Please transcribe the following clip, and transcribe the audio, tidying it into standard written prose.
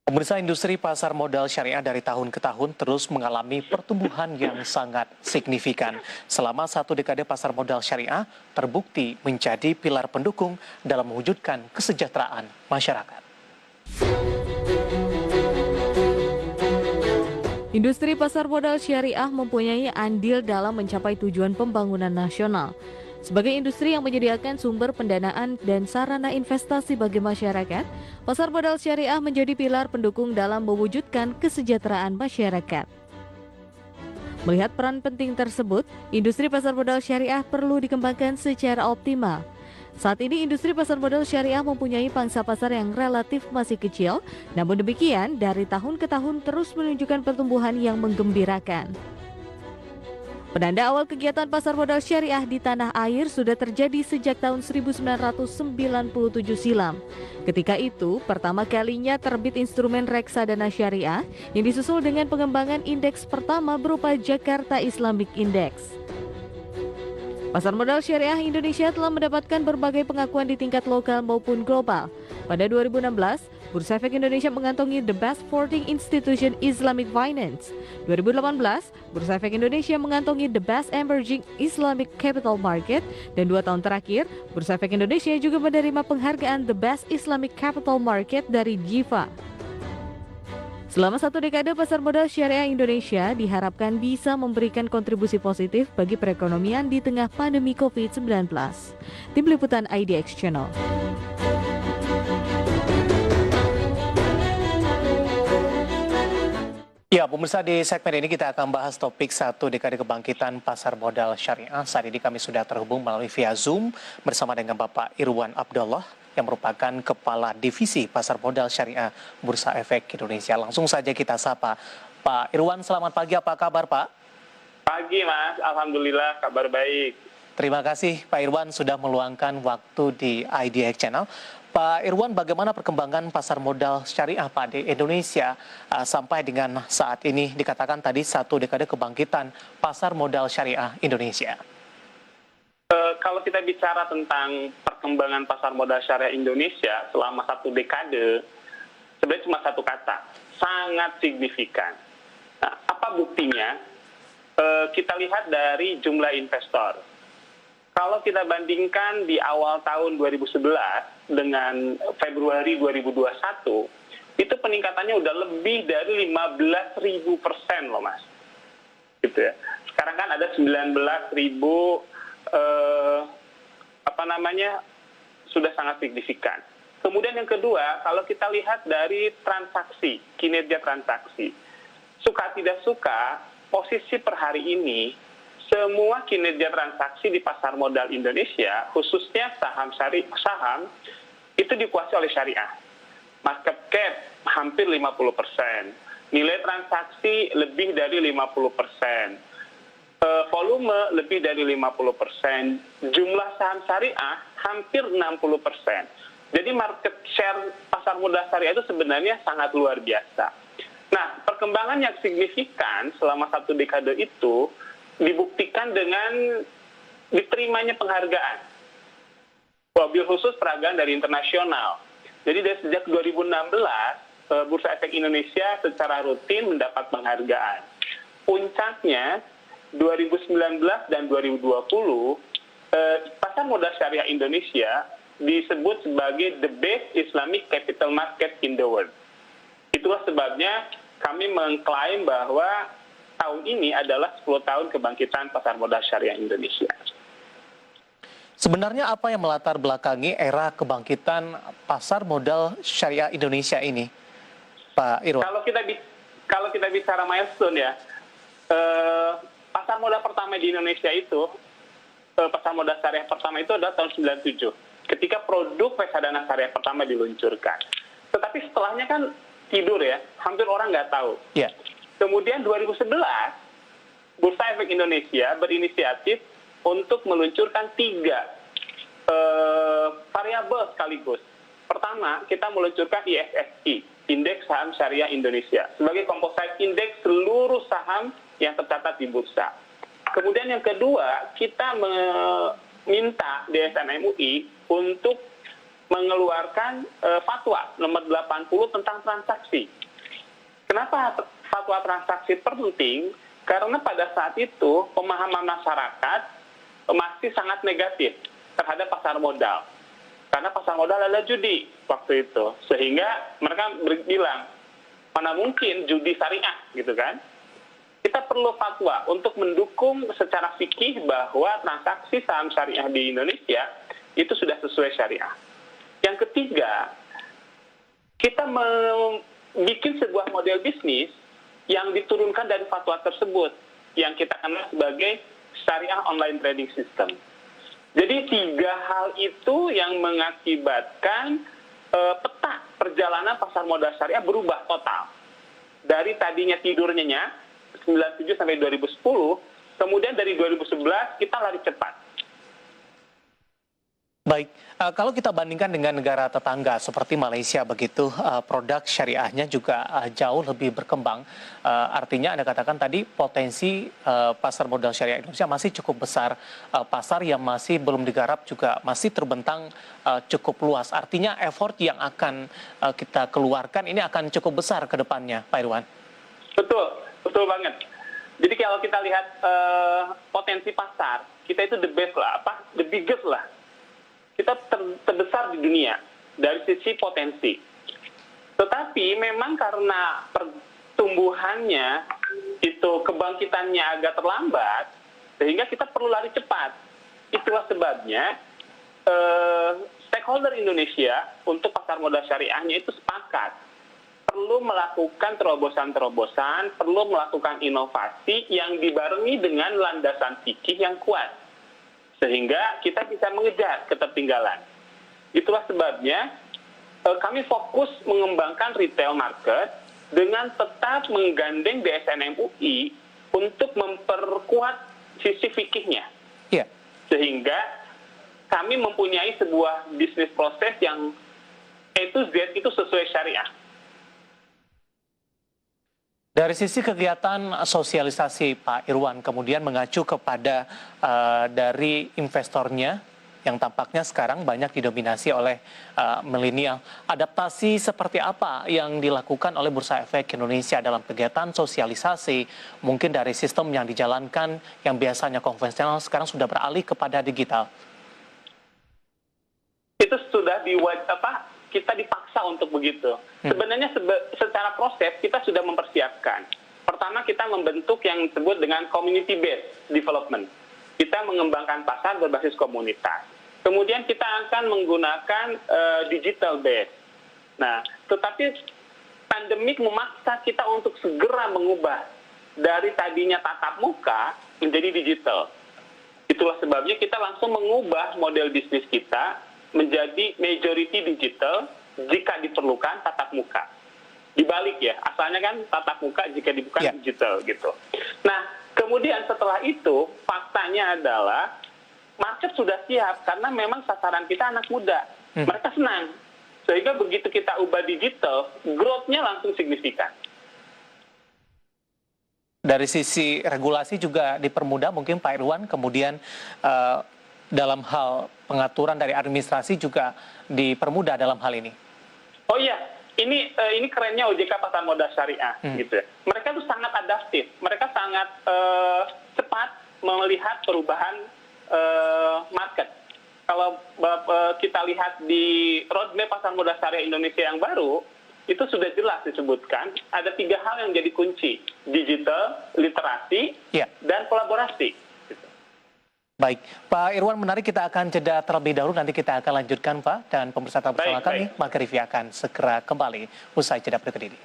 Pemirsa, industri pasar modal syariah dari tahun ke tahun terus mengalami pertumbuhan yang sangat signifikan. Selama satu dekade pasar modal syariah terbukti menjadi pilar pendukung dalam mewujudkan kesejahteraan masyarakat. Industri pasar modal syariah mempunyai andil dalam mencapai tujuan pembangunan nasional. Sebagai industri yang menyediakan sumber pendanaan dan sarana investasi bagi masyarakat, pasar modal syariah menjadi pilar pendukung dalam mewujudkan kesejahteraan masyarakat. Melihat peran penting tersebut, industri pasar modal syariah perlu dikembangkan secara optimal. Saat ini industri pasar modal syariah mempunyai pangsa pasar yang relatif masih kecil, namun demikian dari tahun ke tahun terus menunjukkan pertumbuhan yang menggembirakan. Penanda awal kegiatan pasar modal syariah di tanah air sudah terjadi sejak tahun 1997 silam. Ketika itu, pertama kalinya terbit instrumen reksadana syariah yang disusul dengan pengembangan indeks pertama berupa Jakarta Islamic Index. Pasar modal syariah Indonesia telah mendapatkan berbagai pengakuan di tingkat lokal maupun global. Pada 2016, Bursa Efek Indonesia mengantongi The Best 14 Institution Islamic Finance. 2018, Bursa Efek Indonesia mengantongi The Best Emerging Islamic Capital Market. Dan 2 tahun terakhir, Bursa Efek Indonesia juga menerima penghargaan The Best Islamic Capital Market dari JIFA. Selama satu dekade, pasar modal syariah Indonesia diharapkan bisa memberikan kontribusi positif bagi perekonomian di tengah pandemi COVID-19. Tim Liputan IDX Channel. Ya, pemirsa, di segmen ini kita akan bahas topik satu dekade kebangkitan pasar modal syariah. Saat ini kami sudah terhubung melalui via Zoom bersama dengan Bapak Irwan Abdullah yang merupakan Kepala Divisi Pasar Modal Syariah Bursa Efek Indonesia. Langsung saja kita sapa. Pak Irwan, selamat pagi. Apa kabar, Pak? Pagi, Mas. Alhamdulillah, kabar baik. Terima kasih Pak Irwan sudah meluangkan waktu di IDX Channel. Pak Irwan, bagaimana perkembangan pasar modal syariah Pak di Indonesia sampai dengan saat ini dikatakan tadi satu dekade kebangkitan pasar modal syariah Indonesia? Kalau kita bicara tentang perkembangan pasar modal syariah Indonesia selama satu dekade, sebenarnya cuma satu kata, sangat signifikan. Nah, apa buktinya? Kita lihat dari jumlah investor. Kalau kita bandingkan di awal tahun 2011 dengan Februari 2021, itu peningkatannya udah lebih dari 15.000% loh, Mas. Gitu ya. Sekarang kan ada 19.000 sudah sangat signifikan. Kemudian yang kedua, kalau kita lihat dari transaksi, kinerja transaksi, suka tidak suka, posisi per hari ini, semua kinerja transaksi di pasar modal Indonesia, khususnya saham itu dikuasai oleh syariah. Market cap hampir 50%, nilai transaksi lebih dari 50%. Volume lebih dari 50%, jumlah saham syariah hampir 60%. Jadi market share pasar modal syariah itu sebenarnya sangat luar biasa. Nah, perkembangan yang signifikan selama satu dekade itu dibuktikan dengan diterimanya penghargaan. Wabil khusus peragaan dari internasional. Jadi dari sejak 2016, Bursa Efek Indonesia secara rutin mendapat penghargaan. Puncaknya 2019 dan 2020, pasar modal syariah Indonesia disebut sebagai the best Islamic capital market in the world. Itulah sebabnya kami mengklaim bahwa tahun ini adalah 10 tahun kebangkitan pasar modal syariah Indonesia. Sebenarnya apa yang melatar belakangi era kebangkitan pasar modal syariah Indonesia ini, Pak Irwan? Kalau kita bicara milestone ya, pasar modal pertama di Indonesia itu, pasar modal syariah pertama itu adalah tahun 97, ketika produk reksadana syariah pertama diluncurkan. Tetapi setelahnya kan tidur ya, hampir orang nggak tahu. Yeah. Kemudian 2011, Bursa Efek Indonesia berinisiatif untuk meluncurkan 3 variabel sekaligus. Pertama, kita meluncurkan ISSI, Indeks Saham Syariah Indonesia, sebagai composite indeks seluruh saham yang tercatat di bursa. Kemudian yang kedua, kita meminta DSM MUI untuk mengeluarkan fatwa nomor 80 tentang transaksi. Kenapa fatwa transaksi penting? Karena pada saat itu pemahaman masyarakat masih sangat negatif terhadap pasar modal. Karena pasar modal adalah judi waktu itu. Sehingga mereka bilang, mana mungkin judi syariah gitu kan. Kita perlu fatwa untuk mendukung secara fikih bahwa transaksi saham syariah di Indonesia itu sudah sesuai syariah. Yang ketiga, kita bikin sebuah model bisnis yang diturunkan dari fatwa tersebut, yang kita kenal sebagai syariah online trading system. Jadi 3 hal itu yang mengakibatkan peta perjalanan pasar modal syariah berubah total. Dari tadinya tidurnya 97 sampai 2010, kemudian dari 2011 kita lari cepat. Baik, kalau kita bandingkan dengan negara tetangga seperti Malaysia begitu, produk syariahnya juga jauh lebih berkembang. Artinya Anda katakan tadi potensi pasar modal syariah Indonesia masih cukup besar, pasar yang masih belum digarap juga masih terbentang cukup luas. Artinya effort yang akan kita keluarkan ini akan cukup besar ke depannya, Pak Irwan. Betul, betul banget. Jadi kalau kita lihat potensi pasar, kita itu the best lah, the biggest lah. Kita terbesar di dunia dari sisi potensi. Tetapi memang karena pertumbuhannya itu kebangkitannya agak terlambat, sehingga kita perlu lari cepat. Itulah sebabnya stakeholder Indonesia untuk pasar modal syariahnya itu sepakat perlu melakukan terobosan-terobosan, perlu melakukan inovasi yang dibarengi dengan landasan fikih yang kuat. Sehingga kita bisa mengejar ketertinggalan. Itulah sebabnya kami fokus mengembangkan retail market dengan tetap menggandeng BSN MUI untuk memperkuat sisi fikihnya. Iya. Sehingga kami mempunyai sebuah bisnis proses yang A to Z itu sesuai syariah. Dari sisi kegiatan sosialisasi Pak Irwan, kemudian mengacu kepada dari investornya yang tampaknya sekarang banyak didominasi oleh milenial. Adaptasi seperti apa yang dilakukan oleh Bursa Efek Indonesia dalam kegiatan sosialisasi, mungkin dari sistem yang dijalankan yang biasanya konvensional sekarang sudah beralih kepada digital? Itu sudah kita dipaksa untuk begitu. Sebenarnya secara proses kita sudah mempersiapkan. Pertama kita membentuk yang disebut dengan community based development. Kita mengembangkan pasar berbasis komunitas. Kemudian kita akan menggunakan digital based. Nah, tetapi pandemik memaksa kita untuk segera mengubah dari tadinya tatap muka menjadi digital. Itulah sebabnya kita langsung mengubah model bisnis kita menjadi majority digital jika diperlukan tatap muka. Dibalik ya, asalnya kan tatap muka jika dibuka digital gitu. Nah, kemudian setelah itu faktanya adalah market sudah siap karena memang sasaran kita anak muda. Mereka senang. Sehingga begitu kita ubah digital, growth-nya langsung signifikan. Dari sisi regulasi juga dipermudah mungkin Pak Irwan, kemudian dalam hal pengaturan dari administrasi juga dipermudah dalam hal ini. Oh iya, ini kerennya OJK Pasar Modal Syariah gitu ya. Mereka tuh sangat adaptif, mereka sangat cepat melihat perubahan market. Kalau kita lihat di roadmap Pasar Modal Syariah Indonesia yang baru, itu sudah jelas disebutkan ada 3 hal yang jadi kunci: digital, literasi, dan kolaborasi. Baik, Pak Irwan, menarik, kita akan jeda terlebih dahulu, nanti kita akan lanjutkan Pak, dan pemirsa bersama kami, Magrivi akan segera kembali usai jeda berikut ini.